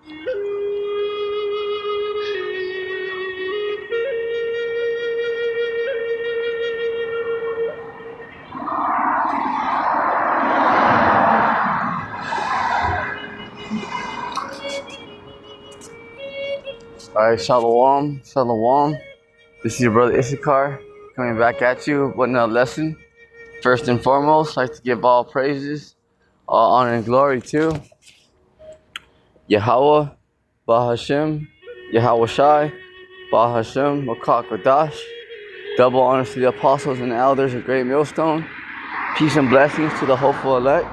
Alright, Shalom, Shalom. This is your brother Issachar coming back at you with another lesson. First and foremost, I'd like to give all praises, all honor and glory to Yahweh, Bahashem, Yahweh Shai, Bahashem, Makak Wadash. Double honors to the apostles and elders of Great Millstone. Peace and blessings to the hopeful elect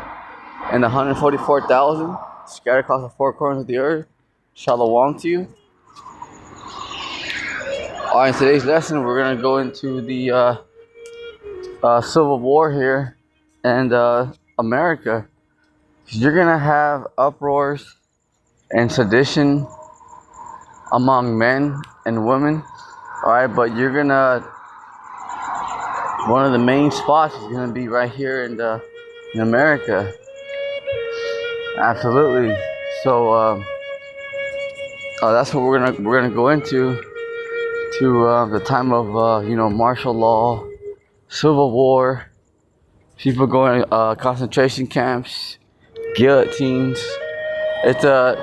and the 144,000 scattered across the four corners of the earth. Shalom to you. Alright, in today's lesson, we're going to go into the Civil War here and America. You're going to have uproars and sedition among men and women. Alright, but you're going to, one of the main spots is going to be right here in America. Absolutely. So that's what we're gonna go into. To the time of martial law, civil war, people going concentration camps, guillotines. It's a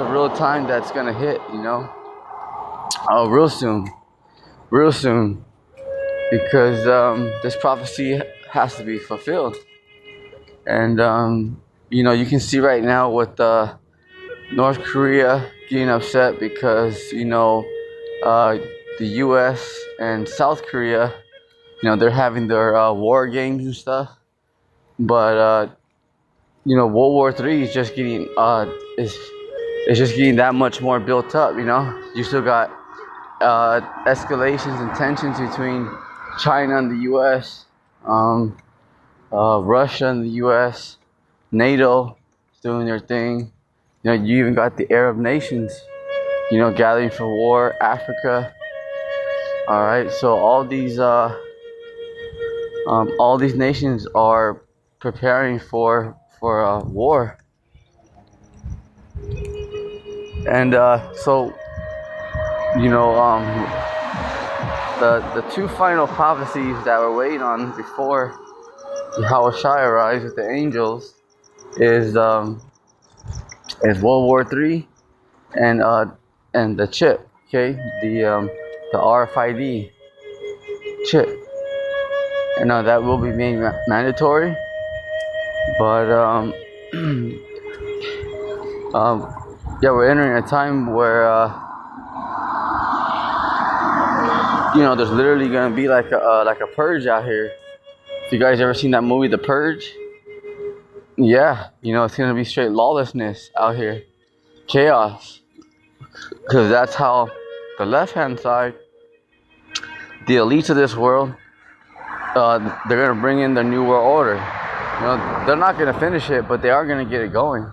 real time that's gonna hit, real soon, because this prophecy has to be fulfilled, and you can see right now with North Korea getting upset because the U.S. and South Korea, they're having their war games and stuff, but World War III is just getting is just getting that much more built up. You still got escalations and tensions between China and the U.S., Russia and the U.S., NATO doing their thing. You even got the Arab nations, gathering for war, Africa. All right, so all these nations are preparing for war, and so the two final prophecies that we're waiting on before Yahweh Shai arrives with the angels is World War III and the chip, okay, the RFID chip, and that will be made mandatory. But we're entering a time where there's literally gonna be like a purge out here. If you guys ever seen that movie, The Purge? Yeah, it's gonna be straight lawlessness out here, chaos, because that's how the left-hand side, the elites of this world, they're gonna bring in their new world order. They're not gonna finish it, but they are gonna get it going.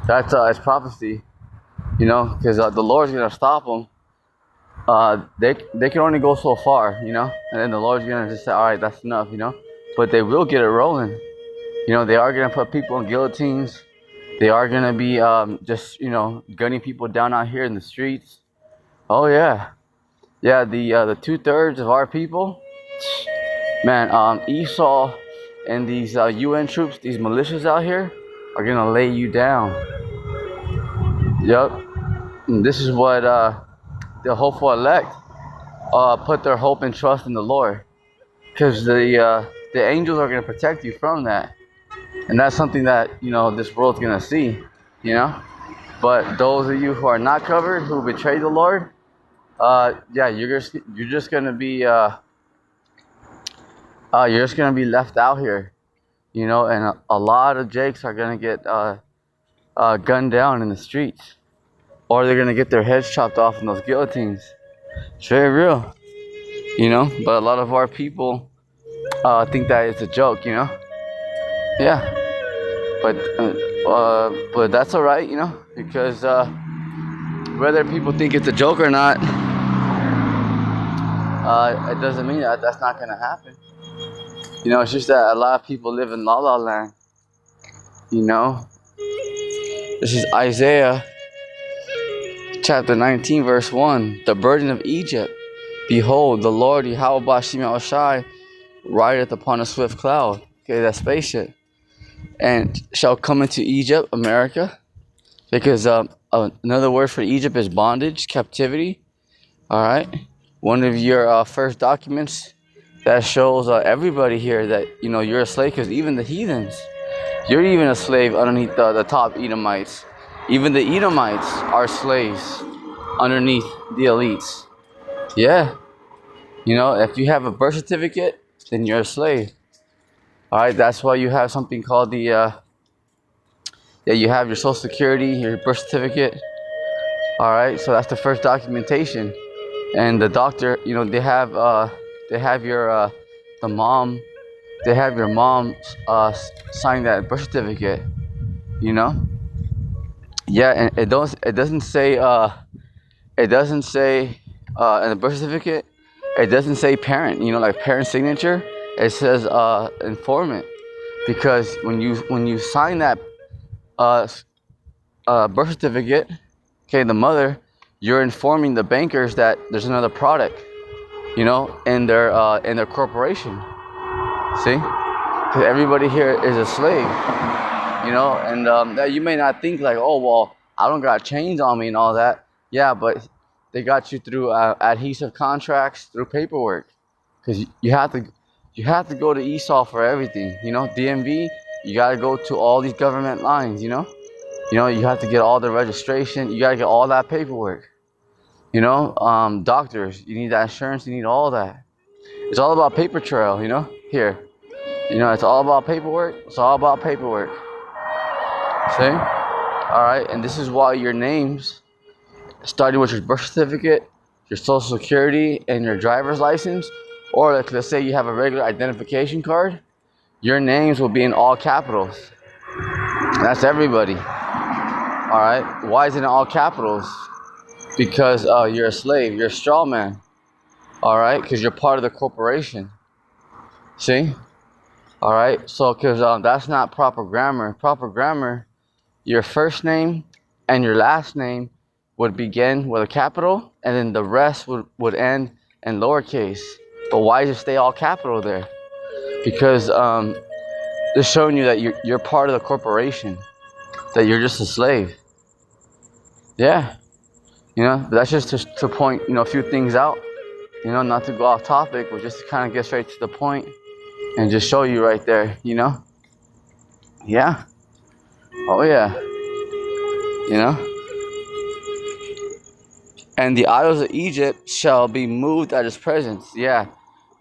That's it's prophecy, because the Lord's gonna stop them. They can only go so far, and then the Lord's gonna just say, all right, that's enough, but they will get it rolling. They are gonna put people in guillotines. They are gonna be just gunning people down out here in the streets. Oh yeah, the 2/3 of our people, man. Esau and these UN troops, these militias out here, are gonna lay you down. Yep. And this is what the hopeful elect put their hope and trust in the Lord, because the angels are gonna protect you from that. And that's something that this world's gonna see, But those of you who are not covered, who betrayed the Lord, you're just gonna be left out here, And a lot of jakes are gonna get gunned down in the streets, or they're gonna get their heads chopped off in those guillotines. It's very real, But a lot of our people think that it's a joke, Yeah. But that's all right, because whether people think it's a joke or not, it doesn't mean that that's not gonna happen. It's just that a lot of people live in La La Land, This is Isaiah chapter 19, verse 1. The burden of Egypt. Behold, the Lord Yahweh Bashim Shai rideth upon a swift cloud. Okay, that spaceship. And shall come into Egypt, America. Because another word for Egypt is bondage, captivity. Alright. One of your first documents that shows everybody here that, you know, you're a slave, because even the heathens, you're even a slave underneath the top Edomites. Even the Edomites are slaves underneath the elites. Yeah. You know, if you have a birth certificate, then you're a slave. Alright, that's why you have something called the, you have your social security, your birth certificate. Alright, so that's the first documentation. And the doctor, you know, they have your, the mom, they have your mom sign that birth certificate, you know? Yeah, and it doesn't say, in the birth certificate, it doesn't say parent, you know, like parent signature. It says informant, because when you sign that birth certificate, okay, the mother, you're informing the bankers that there's another product, you know, in their corporation. See, because everybody here is a slave, you know, and that you may not think like, oh well, I don't got chains on me and all that. Yeah, but they got you through adhesive contracts, through paperwork, because you have to go to Esau for everything, you know. DMV, you got to go to all these government lines, you know. You have to get all the registration. You got to get all that paperwork. You know, doctors, you need that insurance. You need all that. It's all about paper trail, you know. Here, you know, it's all about paperwork. It's all about paperwork. See? All right, and this is why your names, starting with your birth certificate, your social security, and your driver's license, or like, let's say you have a regular identification card, your names will be in all capitals. That's everybody. All right. Why is it in all capitals? Because you're a slave. You're a straw man. All right. Because you're part of the corporation. See? All right. So, because that's not proper grammar. Proper grammar, your first name and your last name would begin with a capital, and then the rest would end in lowercase. But why does it stay all capital there? Because they're showing you that you're part of the corporation, that you're just a slave. Yeah. You know, but that's just to point, you know, a few things out, you know, not to go off topic, but just to kind of get straight to the point and just show you right there, you know. Yeah. Oh yeah. You know. And the idols of Egypt shall be moved at his presence. Yeah.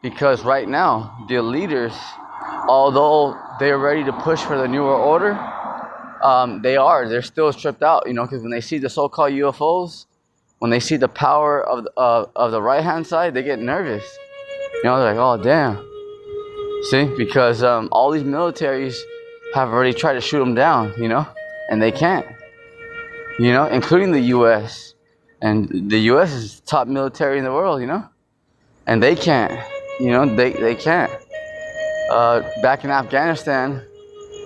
Because right now, the leaders, although they're ready to push for the New World Order, they're still stripped out, you know, because when they see the so-called UFOs, when they see the power of the right-hand side, they get nervous. You know, they're like, oh, damn. See? Because all these militaries have already tried to shoot them down, you know? And they can't. You know, including the U.S. And the U.S. is the top military in the world, you know? And they can't. You know, they can't. Back in Afghanistan,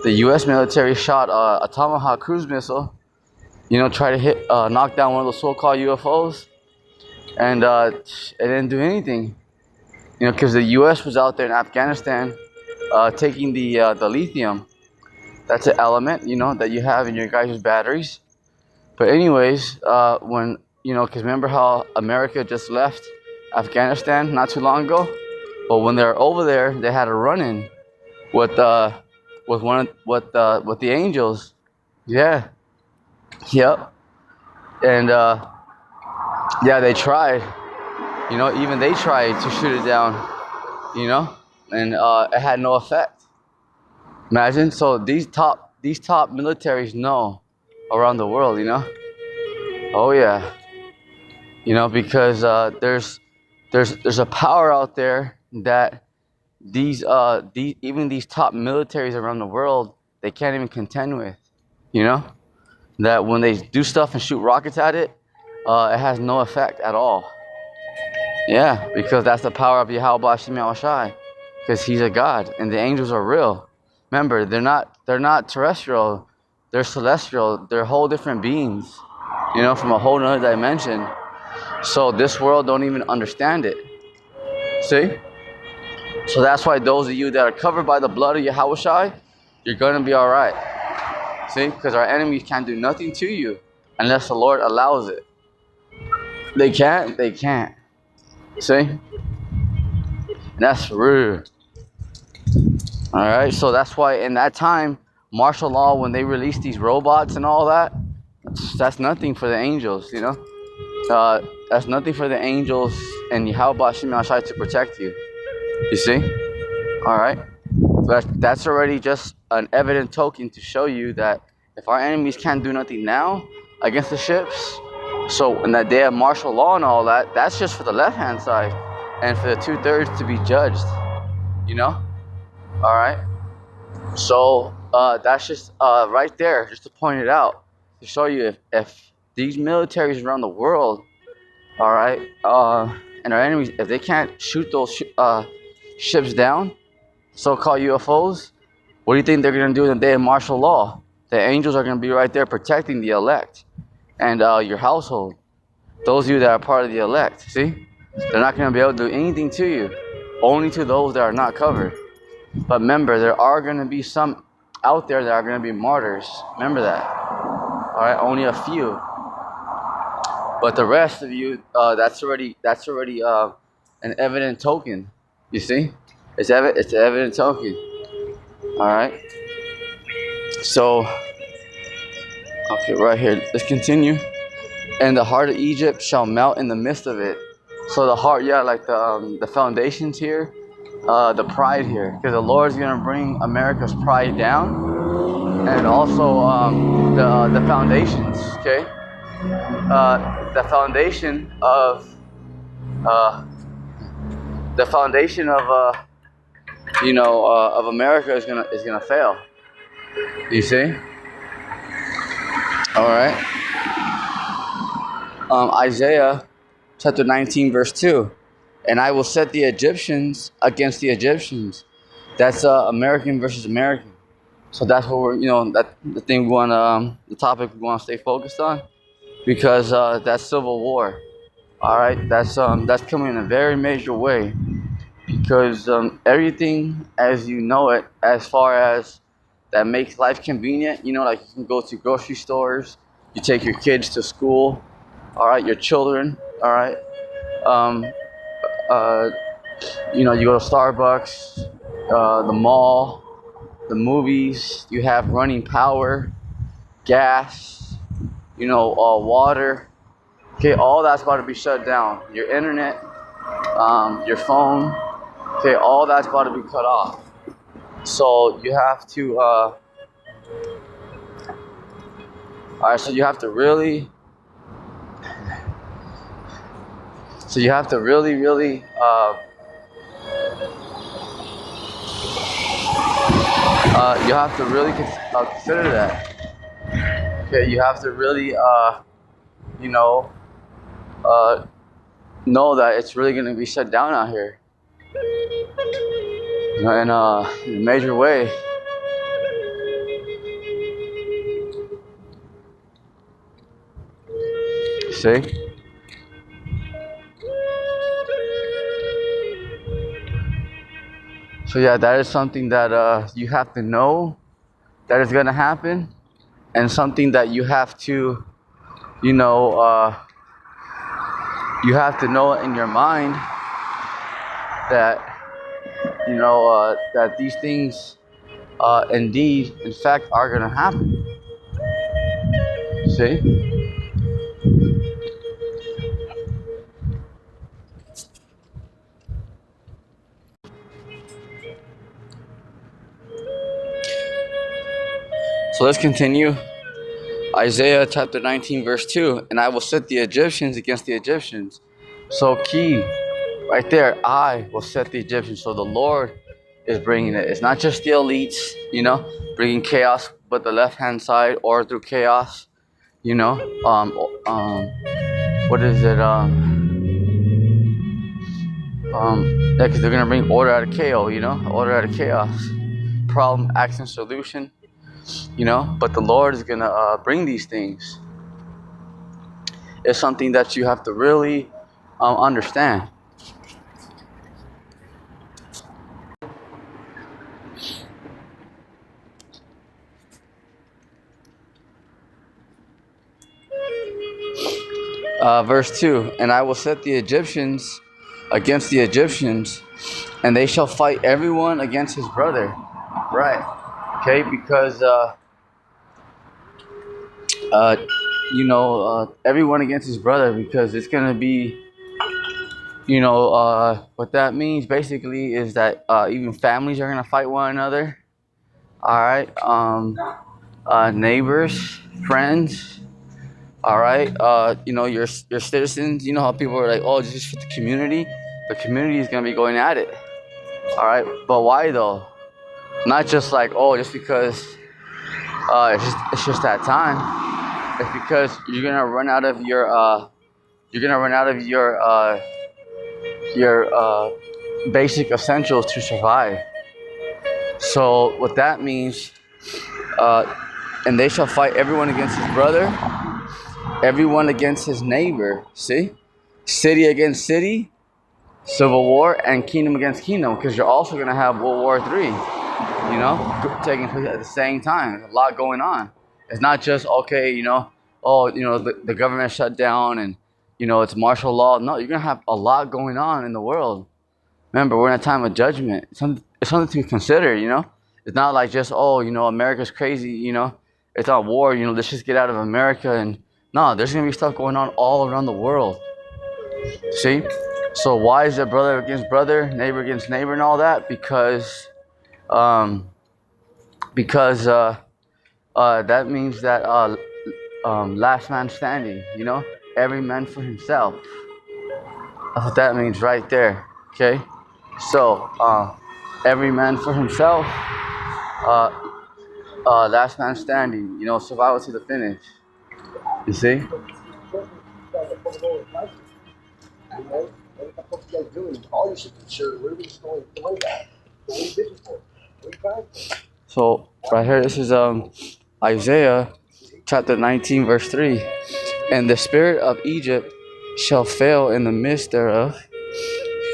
the U.S. military shot a Tomahawk cruise missile, you know, try to knock down one of those so-called UFOs. And it didn't do anything, you know, because the U.S. was out there in Afghanistan taking the lithium. That's an element, you know, that you have in your guys' batteries. But anyways, when, you know, because remember how America just left Afghanistan not too long ago? But when they're over there, they had a run-in with the angels. Yeah. Yep. And yeah, they tried. You know, even they tried to shoot it down, you know, and it had no effect. Imagine. So these top militaries know around the world, you know. Oh yeah, you know, because there's a power out there that these even these top militaries around the world, they can't even contend with, you know. That when they do stuff and shoot rockets at it, it has no effect at all. Yeah, because that's the power of Yahweh Bashim Yahushai, because he's a God and the angels are real. Remember, they're not terrestrial. they're celestial. They're whole different beings, you know, from a whole nother dimension. So this world don't even understand it. See? So that's why those of you that are covered by the blood of Yahushua, you're gonna be all right. See? Because our enemies can't do nothing to you unless the Lord allows it. They can't. They can't. See? And that's rude. All right. So that's why in that time, martial law, when they released these robots and all that, that's nothing for the angels. You know. That's nothing for the angels and Yahweh Shem Yahshai to protect you. You see? All right. That's already just an evident token to show you that if our enemies can't do nothing now against the ships, so in that day of martial law and all that, that's just for the left-hand side, and for the 2/3 to be judged. You know? All right. So that's just right there, just to point it out, to show you if these militaries around the world, all right, and our enemies, if they can't shoot those ships down, so-called UFOs, what do you think they're going to do in the day of martial law? The angels are going to be right there protecting the elect and your household. Those of you that are part of the elect, see? They're not going to be able to do anything to you, only to those that are not covered. But remember, there are going to be some out there that are going to be martyrs. Remember that. All right, only a few. But the rest of you, that's already an evident token. You see? It's an evident token. All right. So, okay, right here. Let's continue. And the heart of Egypt shall melt in the midst of it. So the heart, yeah, like the foundations here, the pride here, because the Lord's gonna bring America's pride down, and also the foundations. Okay, the foundation of of America is gonna fail. You see? All right. Isaiah chapter 19 verse 2, and I will set the Egyptians against the Egyptians. That's American versus American. So that's what we're, that the thing we want the topic we want to stay focused on, because that's civil war. All right, that's coming in a very major way, because everything as you know it, as far as that makes life convenient, like you can go to grocery stores, you take your kids to school, all right, your children, all right, you go to Starbucks, the mall, the movies, you have running power, gas, water. Okay, all that's about to be shut down. Your internet, your phone, okay, all that's about to be cut off. So you have to, all right, so you have to really, really, you have to really consider that. Okay, you have to really, know that it's really going to be shut down out here, in a major way. See? So yeah, that is something that you have to know that is going to happen, and something that you have to, you have to know in your mind that, that these things, indeed, in fact, are going to happen. See? So let's continue. Isaiah chapter 19 verse 2, and I will set the Egyptians against the Egyptians. So key, right there, I will set the Egyptians. So the Lord is bringing it. It's not just the elites, bringing chaos, but the left-hand side, or through chaos, what is it, because they're going to bring order out of chaos, order out of chaos. Problem, action, solution. you know. But the Lord is gonna bring these things. It's something that you have to really understand. Verse 2, and I will set the Egyptians against the Egyptians, and they shall fight everyone against his brother. Right. Okay, because uh, everyone against his brother, because it's gonna be, what that means basically is that even families are gonna fight one another. All right, neighbors, friends. All right, your citizens. You know how people are like, oh, just for the community. The community is gonna be going at it. All right, but why though? Not just like, oh, just because it's just that time. It's because you're gonna run out of your basic essentials to survive. So what that means, and they shall fight everyone against his brother, everyone against his neighbor. See, city against city, civil war, and kingdom against kingdom, because you're also gonna have World War III. Taking place at the same time. There's a lot going on. It's not just okay, the government shut down and it's martial law. No, you're gonna have a lot going on in the world. Remember, we're in a time of judgment. It's something to consider. It's not like just America's crazy. It's not war. Let's just get out of America. And no, there's gonna be stuff going on all around the world. See, so why is it brother against brother, neighbor against neighbor, and all that? Because that means that last man standing. Every man for himself. That's what that means right there. Okay, so every man for himself. Last man standing. Survival to the finish. You see. So right here, this is Isaiah chapter 19, verse 3. And the spirit of Egypt shall fail in the midst thereof.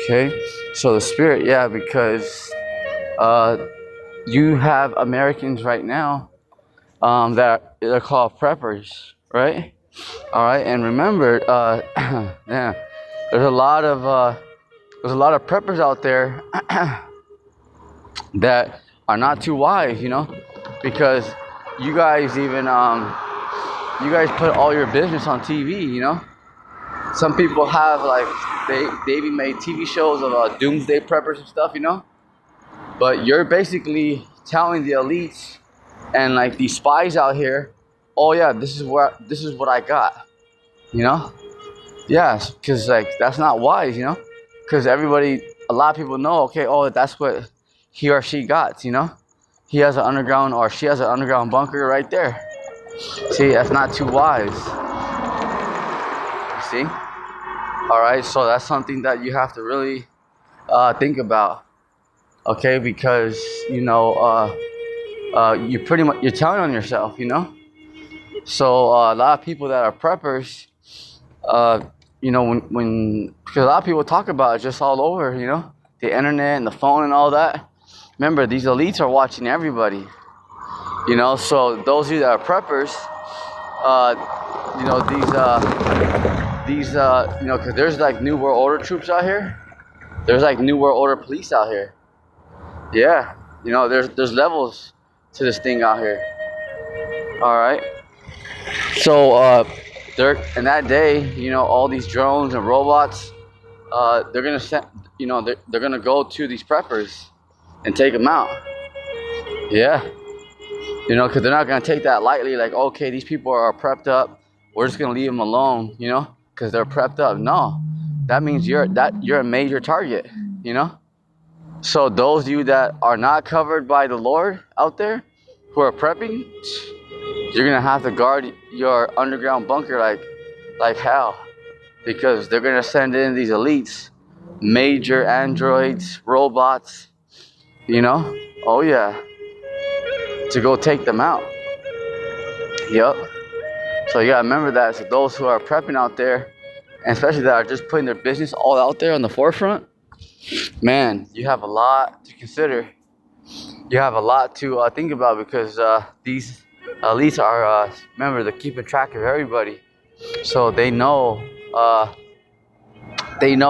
Okay, so the spirit, yeah, because you have Americans right now that are called preppers, right? All right, and remember, yeah, there's a lot of preppers out there that are not too wise, because you guys put all your business on TV. Some people have they even made TV shows of doomsday preppers and stuff, but you're basically telling the elites and like these spies out here, oh yeah, this is what I got, yeah, because that's not wise, because a lot of people know, okay, oh, that's what he or she got, he has an underground or she has an underground bunker right there. See, that's not too wise. You see? All right, so that's something that you have to really think about, okay? Because you're telling on yourself, So a lot of people that are preppers, because a lot of people talk about it just all over, the internet and the phone and all that. Remember, these elites are watching everybody, So those of you that are preppers, because there's like New World Order troops out here. There's like New World Order police out here. Yeah, there's levels to this thing out here. All right. So they're in that day, all these drones and robots, they're gonna send, they're gonna go to these preppers and take them out. Yeah, because they're not gonna take that lightly. Like, okay, these people are prepped up. We're just gonna leave them alone, because they're prepped up. No, that means you're a major target, So those of you that are not covered by the Lord out there, who are prepping, you're gonna have to guard your underground bunker like hell, because they're gonna send in these elites, major androids, robots, Oh yeah, to go take them out. Yep. So you gotta remember that. So those who are prepping out there, and especially that are just putting their business all out there on the forefront, man, you have a lot to consider. You have a lot to think about because these elites are, remember, they're keeping track of everybody, so uh, they know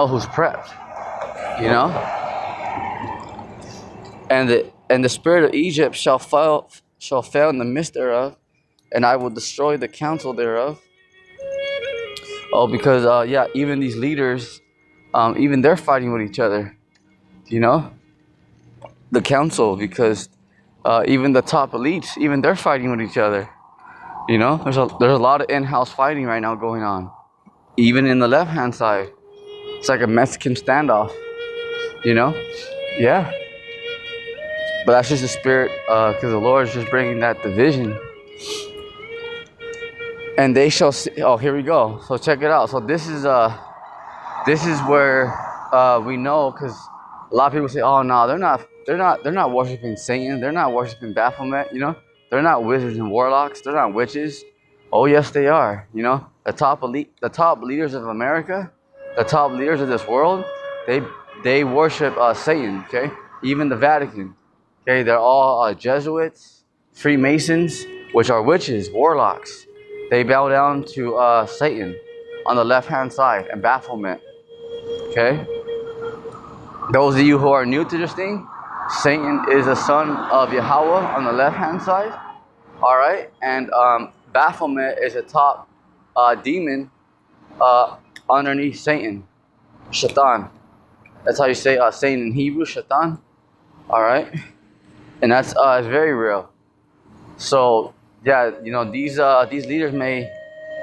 who's prepped, you know. And the spirit of Egypt shall fail in the midst thereof, and I will destroy the counsel thereof. Oh, because yeah, even these leaders, even they're fighting with each other, you know, the council, because even the top elites, even they're fighting with each other. You know, there's a lot of in-house fighting right now going on, even in the left-hand side. It's like a Mexican standoff. You know, yeah. But that's just the spirit, because the Lord is just bringing that division. And they shall see. Oh, here we go. So check it out. So this is where we know, because a lot of people say, "Oh no, they're not worshiping Satan. They're not worshiping Baphomet. You know, they're not wizards and warlocks. They're not witches." Oh yes, they are. You know, the top leaders of America, the top leaders of this world, they worship Satan. Okay, even the Vatican. Okay, they're all Jesuits, Freemasons, which are witches, warlocks. They bow down to Satan on the left-hand side and Baphomet. Okay? Those of you who are new to this thing, Satan is a son of Yahweh on the left-hand side. All right? And Baphomet is a top demon underneath Satan. Shaitan. That's how you say Satan in Hebrew, Shaitan. All right? And that's it's very real. So, yeah, you know, these leaders may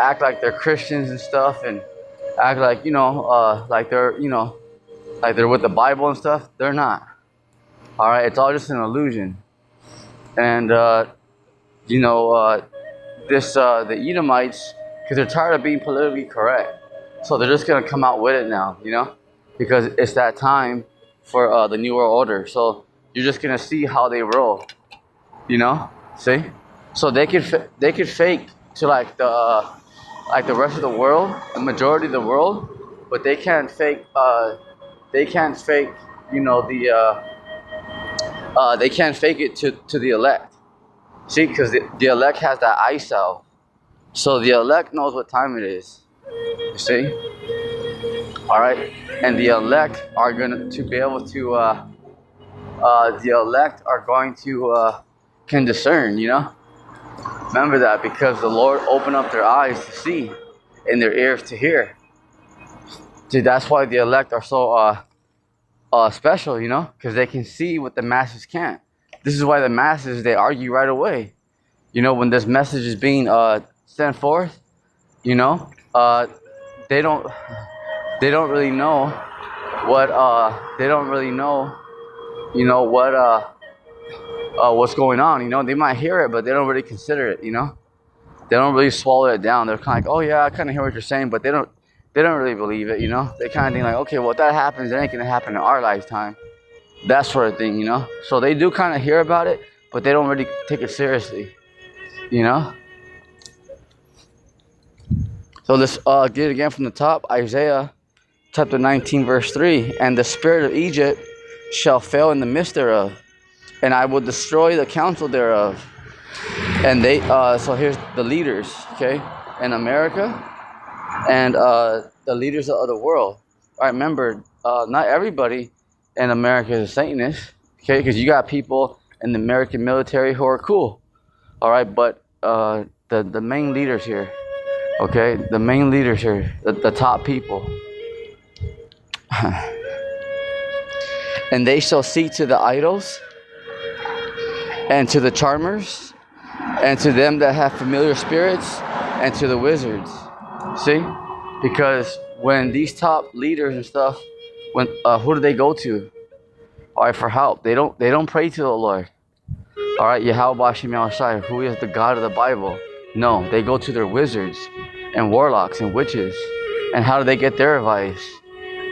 act like they're Christians and stuff, and act like, like they're, like they're with the Bible and stuff. They're not. All right, it's all just an illusion. And the Edomites, because they're tired of being politically correct, so they're just gonna come out with it now, because it's that time for the New World Order. So you're just gonna see how they roll, See, so they could fake to like the rest of the world, the majority of the world, but they can't fake. They can't fake, they can't fake it to the elect. See, because the elect has that eye salve. So the elect knows what time it is. You see? All right? And the elect are going to be able to, the elect are going to, can discern, Remember that, because the Lord opened up their eyes to see and their ears to hear. See, that's why the elect are so, special, because they can see what the masses can't. This is why the masses, they argue right away. When this message is being sent forth, they don't really know what what's going on. They might hear it, but they don't really consider it. They don't really swallow it down. They're kind of like, oh yeah, I kind of hear what you're saying, but they don't really believe it. They kind of think like, okay, well, if that happens, it ain't gonna happen in our lifetime. That sort of thing. So they do kind of hear about it, but they don't really take it seriously. So let's get it again from the top. Isaiah chapter 19, verse 3. And the spirit of Egypt shall fail in the midst thereof, and I will destroy the counsel thereof. And they, so here's the leaders, okay, in America, and the leaders of the world. All right, remember, not everybody in America is a Satanist, okay, because you got people in the American military who are cool. All right, but the main leaders here, okay, the main leaders here, the top people. And they shall see to the idols, and to the charmers, and to them that have familiar spirits, and to the wizards. See? Because when these top leaders and stuff, who do they go to? All right, for help. They don't pray to the Lord. All right, Yahweh Shem Yahushai, who is the God of the Bible. No, they go to their wizards and warlocks and witches. And how do they get their advice?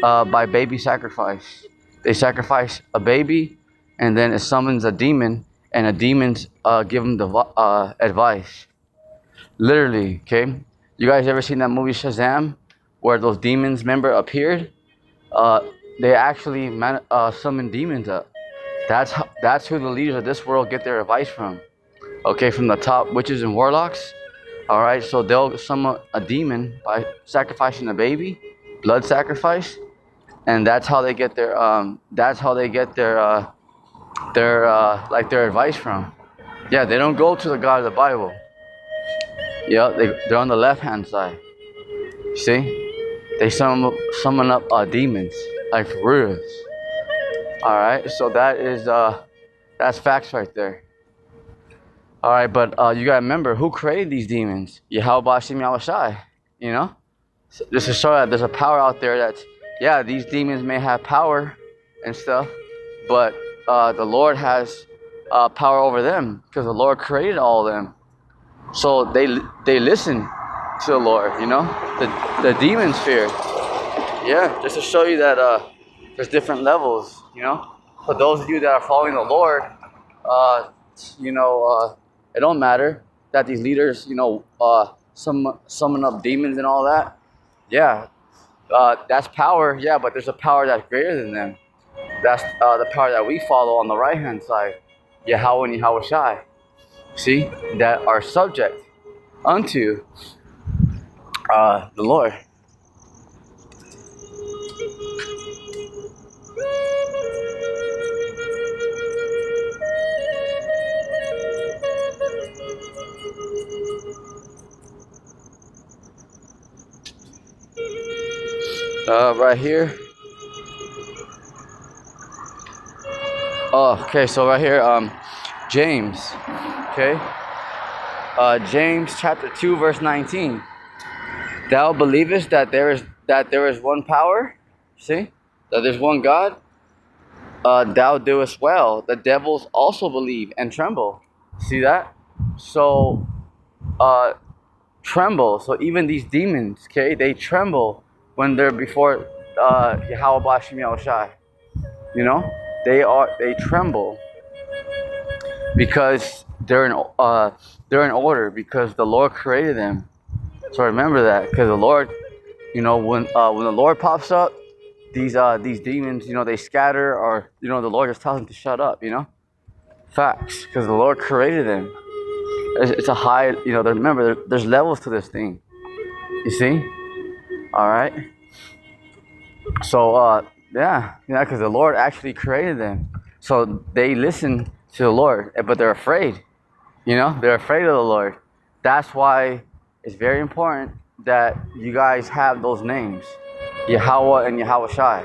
By baby sacrifice. They sacrifice a baby, and then it summons a demon, and a demons give them the advice. Literally, okay? You guys ever seen that movie Shazam, where those demons, remember, appeared? Uh, they actually summon demons up. That's who the leaders of this world get their advice from. Okay, from the top witches and warlocks. All right, so they'll summon a demon by sacrificing a baby, blood sacrifice, and that's how they get their like their advice from. Yeah, they don't go to the God of the Bible. Yeah, they're on the left hand side. See, they summon up demons like for reals. All right, so that's facts right there. All right, but you gotta remember who created these demons. Yahweh Shem Yahushai. You know, so just to show that there's a power out there that's, yeah, these demons may have power and stuff, but the Lord has power over them because the Lord created all of them. So they listen to the Lord. You know, the demons fear. Yeah, just to show you that there's different levels. You know, for those of you that are following the Lord, it don't matter that these leaders, summon up demons and all that. Yeah, that's power. Yeah, but there's a power that's greater than them. That's the power that we follow on the right hand side. Yahweh and Yahweh Shai. See, that are subject unto the Lord. Right here. Oh, okay. So right here, James. Okay. James chapter 2 verse 19. Thou believest that there is one power. See, that there's one God. Thou doest well. The devils also believe and tremble. See that? So, tremble. So even these demons, okay, they tremble when they're before Yahweh Shem Yahushai. You know, they tremble because they're in order, because the Lord created them. So remember that, because the Lord, when the Lord pops up, these demons, they scatter, or the Lord just tells them to shut up. Facts, because the Lord created them. It's a high, remember, there's levels to this thing. You see? All right. So, because the Lord actually created them. So they listen to the Lord, but they're afraid. They're afraid of the Lord. That's why it's very important that you guys have those names, Yahweh and Yahweh Shai.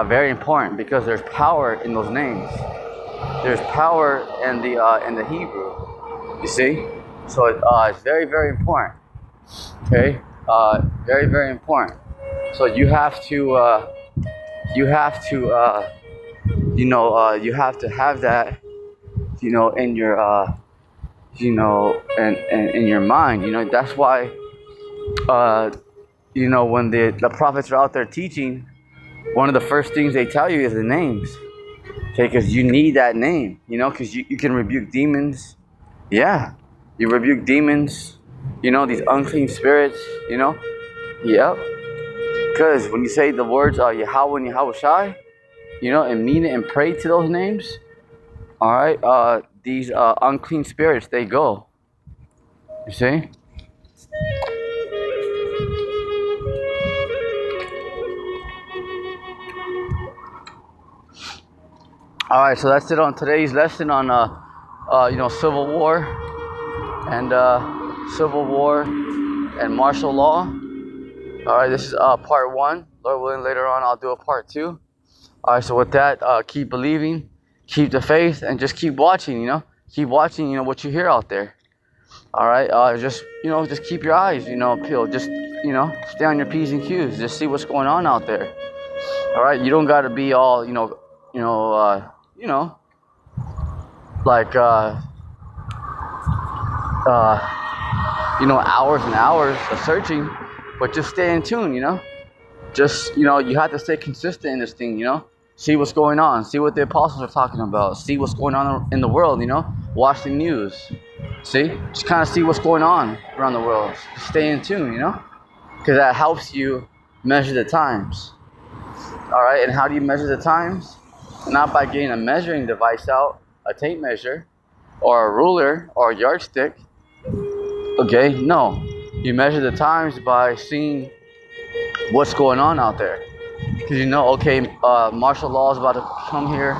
Very important, because there's power in those names. There's power in the Hebrew. You see? So it's very, very important. Okay? Very, very important. So you have to you have to have that, in your in your mind. That's why when the prophets are out there teaching, one of the first things they tell you is the names. Okay, because you need that name, because you can rebuke demons. Yeah, you rebuke demons, these unclean spirits, Yep. Because when you say the words Yahweh and Yahweh Shai, and mean it and pray to those names, all right, these unclean spirits, they go. You see? All right, so that's it on today's lesson on civil war and martial law. All right, this is part 1. Lord willing, later on I'll do a part 2. All right, so with that, keep believing, keep the faith, and just keep watching. Keep watching. What you hear out there. All right, just keep your eyes peeled. Just stay on your P's and Q's. Just see what's going on out there. All right, you don't got to be all like hours and hours of searching, but just stay in tune. Just you have to stay consistent in this thing. See what's going on. See what the apostles are talking about. See what's going on in the world. Watch the news. See, just kind of see what's going on around the world. Just stay in tune, you know, because that helps you measure the times. All right, and how do you measure the times? Not by getting a measuring device out, a tape measure, or a ruler, or a yardstick. Okay, no, you measure the times by seeing what's going on out there. Because you know, okay, martial law is about to come here.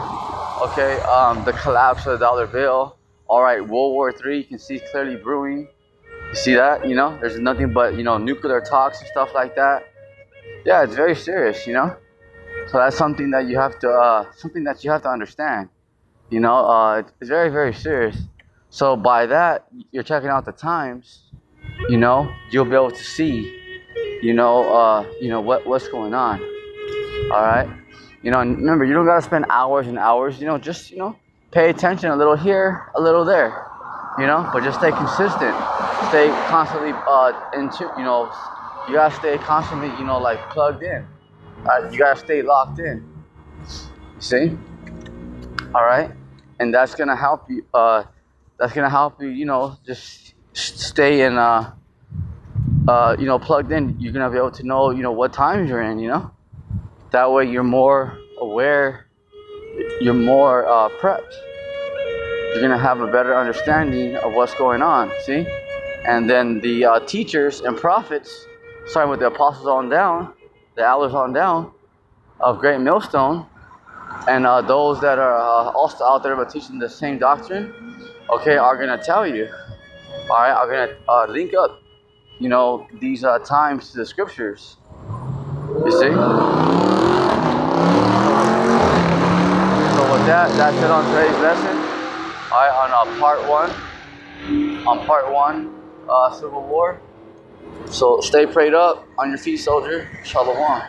Okay, the collapse of the dollar bill. All right, World War III, you can see clearly brewing. You see that? You know, there's nothing but, you know, nuclear talks and stuff like that. Yeah, it's very serious, you know. So that's something that you have to understand. You know, it's very, very serious. So by that, you're checking out the times. You know, you'll be able to see. What's going on. All right. You know, and remember, you don't gotta spend hours and hours. You know, just pay attention a little here, a little there. You know, but just stay consistent. Stay constantly into. You know, you gotta stay constantly. You know, like plugged in. You gotta stay locked in. You see? All right, and that's gonna help you. That's gonna help you. You know, just stay in. Plugged in. You're gonna be able to know. You know what times you're in. You know, that way you're more aware. You're more prepped. You're gonna have a better understanding of what's going on. See, and then the teachers and prophets, starting with the apostles on down, the elders on down of Great Millstone, and those that are also out there but teaching the same doctrine, okay, are gonna tell you, all right, are gonna link up, you know, these times to the scriptures. You see? So with that, that's it on today's lesson. All right, on part one, Civil War. So stay prayed up on your feet, soldier. Shalom.